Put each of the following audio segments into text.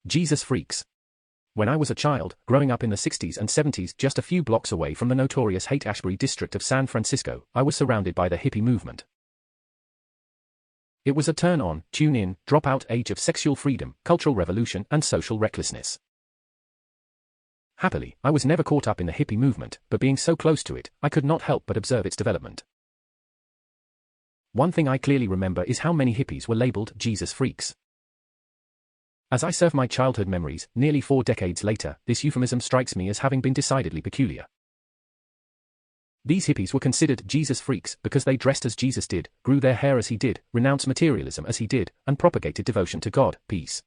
Jesus freaks. When I was a child, growing up in the 60s and 70s just a few blocks away from the notorious Haight-Ashbury district of San Francisco, I was surrounded by the hippie movement. It was a turn-on, tune-in, drop-out age of sexual freedom, cultural revolution, and social recklessness. Happily, I was never caught up in the hippie movement, but being so close to it, I could not help but observe its development. One thing I clearly remember is how many hippies were labeled Jesus freaks. As I surf my childhood memories, nearly 4 decades later, this euphemism strikes me as having been decidedly peculiar. These hippies were considered Jesus freaks because they dressed as Jesus did, grew their hair as he did, renounced materialism as he did, and propagated devotion to God, peace,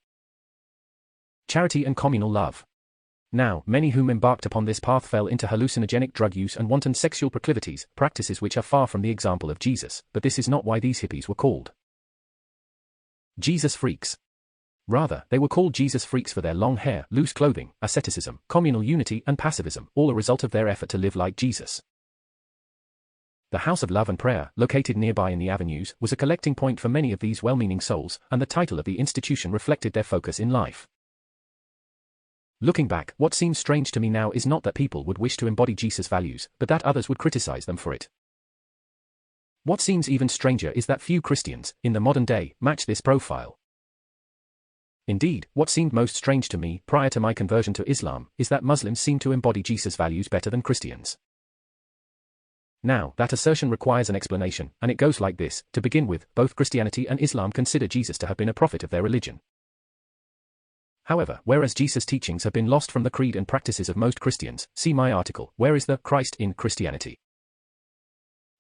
charity and communal love. Now, many whom embarked upon this path fell into hallucinogenic drug use and wanton sexual proclivities, practices which are far from the example of Jesus, but this is not why these hippies were called Jesus freaks. Rather, they were called Jesus freaks for their long hair, loose clothing, asceticism, communal unity, and pacifism, all a result of their effort to live like Jesus. The House of Love and Prayer, located nearby in the avenues, was a collecting point for many of these well-meaning souls, and the title of the institution reflected their focus in life. Looking back, what seems strange to me now is not that people would wish to embody Jesus' values, but that others would criticize them for it. What seems even stranger is that few Christians, in the modern day, match this profile. Indeed, what seemed most strange to me, prior to my conversion to Islam, is that Muslims seem to embody Jesus' values better than Christians. Now, that assertion requires an explanation, and it goes like this. To begin with, both Christianity and Islam consider Jesus to have been a prophet of their religion. However, whereas Jesus' teachings have been lost from the creed and practices of most Christians, see my article, Where is the Christ in Christianity?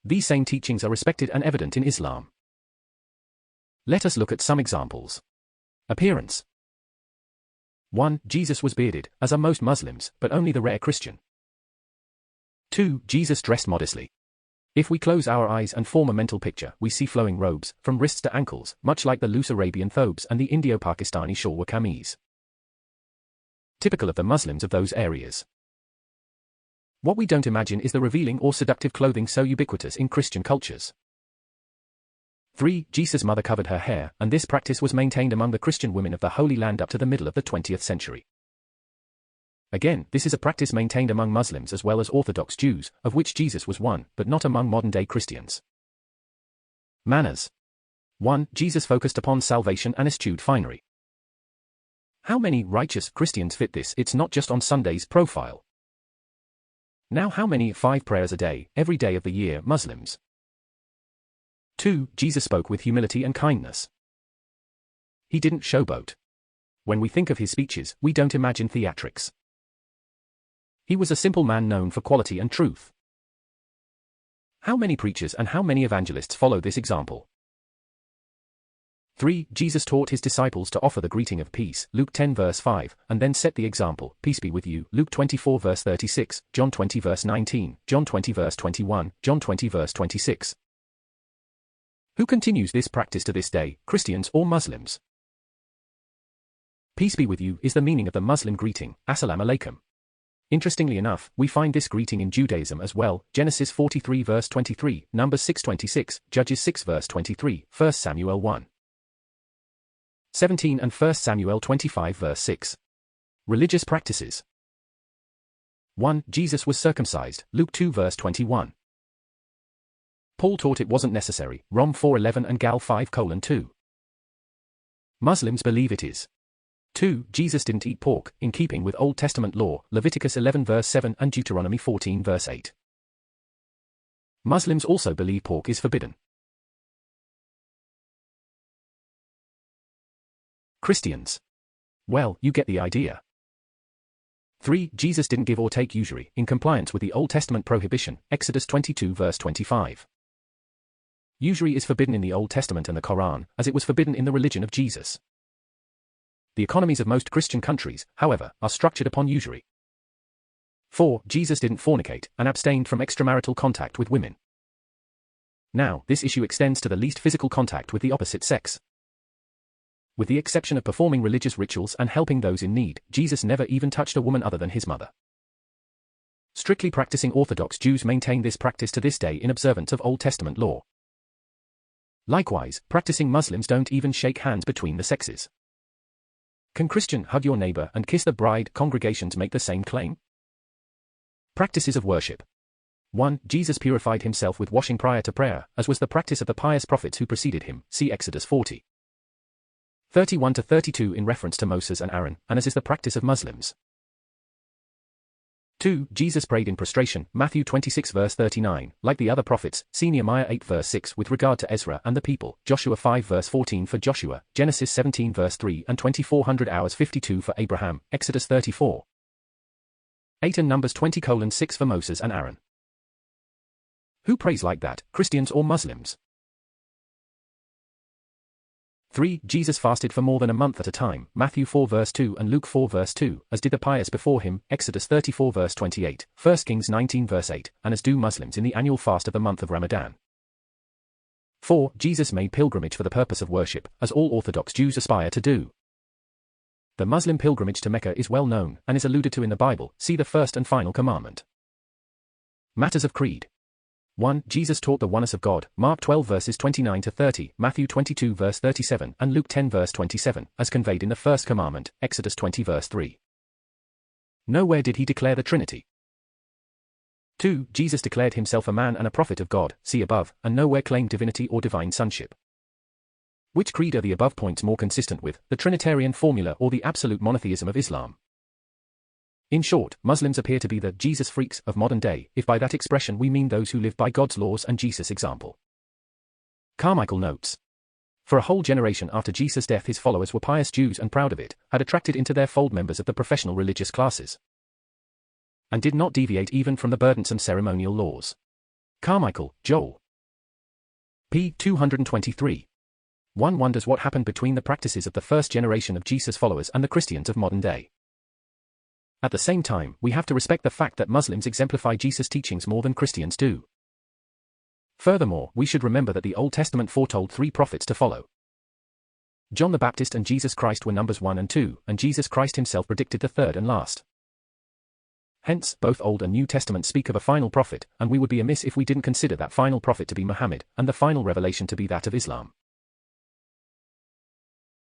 These same teachings are respected and evident in Islam. Let us look at some examples. Appearance. 1. Jesus was bearded, as are most Muslims, but only the rare Christian. 2. Jesus dressed modestly. If we close our eyes and form a mental picture, we see flowing robes, from wrists to ankles, much like the loose Arabian thobes and the Indo-Pakistani shalwar kameez, typical of the Muslims of those areas. What we don't imagine is the revealing or seductive clothing so ubiquitous in Christian cultures. 3. Jesus' mother covered her hair, and this practice was maintained among the Christian women of the Holy Land up to the middle of the 20th century. Again, this is a practice maintained among Muslims as well as Orthodox Jews, of which Jesus was one, but not among modern-day Christians. Manners. 1. Jesus focused upon salvation and eschewed finery. How many righteous Christians fit this "it's not just on Sundays" profile? Now how many 5 prayers a day, every day of the year Muslims? 2. Jesus spoke with humility and kindness. He didn't showboat. When we think of his speeches, we don't imagine theatrics. He was a simple man known for quality and truth. How many preachers and how many evangelists follow this example? 3. Jesus taught his disciples to offer the greeting of peace, Luke 10 verse 5, and then set the example, peace be with you, Luke 24 verse 36, John 20 verse 19, John 20 verse 21, John 20 verse 26. Who continues this practice to this day, Christians or Muslims? Peace be with you is the meaning of the Muslim greeting, Assalamu alaikum. Interestingly enough, we find this greeting in Judaism as well, Genesis 43 verse 23, Numbers 6:26, Judges 6 verse 23, 1 Samuel 1:17 and 1 Samuel 25 verse 6. Religious practices. 1. Jesus was circumcised, Luke 2 verse 21. Paul taught it wasn't necessary, Rom 4:11 and Gal 5:2. Muslims believe it is. 2. Jesus didn't eat pork, in keeping with Old Testament law, Leviticus 11 verse 7 and Deuteronomy 14 verse 8. Muslims also believe pork is forbidden. Christians. Well, you get the idea. 3. Jesus didn't give or take usury, in compliance with the Old Testament prohibition, Exodus 22 verse 25. Usury is forbidden in the Old Testament and the Quran, as it was forbidden in the religion of Jesus. The economies of most Christian countries, however, are structured upon usury. 4. Jesus didn't fornicate, and abstained from extramarital contact with women. Now, this issue extends to the least physical contact with the opposite sex. With the exception of performing religious rituals and helping those in need, Jesus never even touched a woman other than his mother. Strictly practicing Orthodox Jews maintain this practice to this day in observance of Old Testament law. Likewise, practicing Muslims don't even shake hands between the sexes. Can Christian hug your neighbor and kiss the bride? Congregations make the same claim. Practices of worship. 1. Jesus purified himself with washing prior to prayer, as was the practice of the pious prophets who preceded him. See Exodus 40. 31-32 in reference to Moses and Aaron, and as is the practice of Muslims. 2. Jesus prayed in prostration, Matthew 26 verse 39, like the other prophets. See Nehemiah 8 verse 6 with regard to Ezra and the people, Joshua 5 verse 14 for Joshua, Genesis 17 verse 3 and 2400 hours 52 for Abraham, Exodus 34. 8 and Numbers 20:6 for Moses and Aaron. Who prays like that, Christians or Muslims? 3. Jesus fasted for more than a month at a time, Matthew 4 verse 2 and Luke 4 verse 2, as did the pious before him, Exodus 34 verse 28, 1 Kings 19 verse 8, and as do Muslims in the annual fast of the month of Ramadan. 4. Jesus made pilgrimage for the purpose of worship, as all Orthodox Jews aspire to do. The Muslim pilgrimage to Mecca is well known, and is alluded to in the Bible. See the first and final commandment. Matters of creed. 1. Jesus taught the oneness of God, Mark 12 verses 29-30, Matthew 22 verse 37 and Luke 10 verse 27, as conveyed in the first commandment, Exodus 20 verse 3. Nowhere did he declare the Trinity. 2. Jesus declared himself a man and a prophet of God, see above, and nowhere claimed divinity or divine sonship. Which creed are the above points more consistent with, the Trinitarian formula or the absolute monotheism of Islam? In short, Muslims appear to be the Jesus freaks of modern day, if by that expression we mean those who live by God's laws and Jesus' example. Carmichael notes. For a whole generation after Jesus' death his followers were pious Jews and proud of it, had attracted into their fold members of the professional religious classes, and did not deviate even from the burdensome ceremonial laws. Carmichael, Joel. p. 223. One wonders what happened between the practices of the first generation of Jesus' followers and the Christians of modern day. At the same time, we have to respect the fact that Muslims exemplify Jesus' teachings more than Christians do. Furthermore, we should remember that the Old Testament foretold 3 prophets to follow. John the Baptist and Jesus Christ were numbers 1 and 2, and Jesus Christ himself predicted the third and last. Hence, both Old and New Testament speak of a final prophet, and we would be amiss if we didn't consider that final prophet to be Muhammad, and the final revelation to be that of Islam.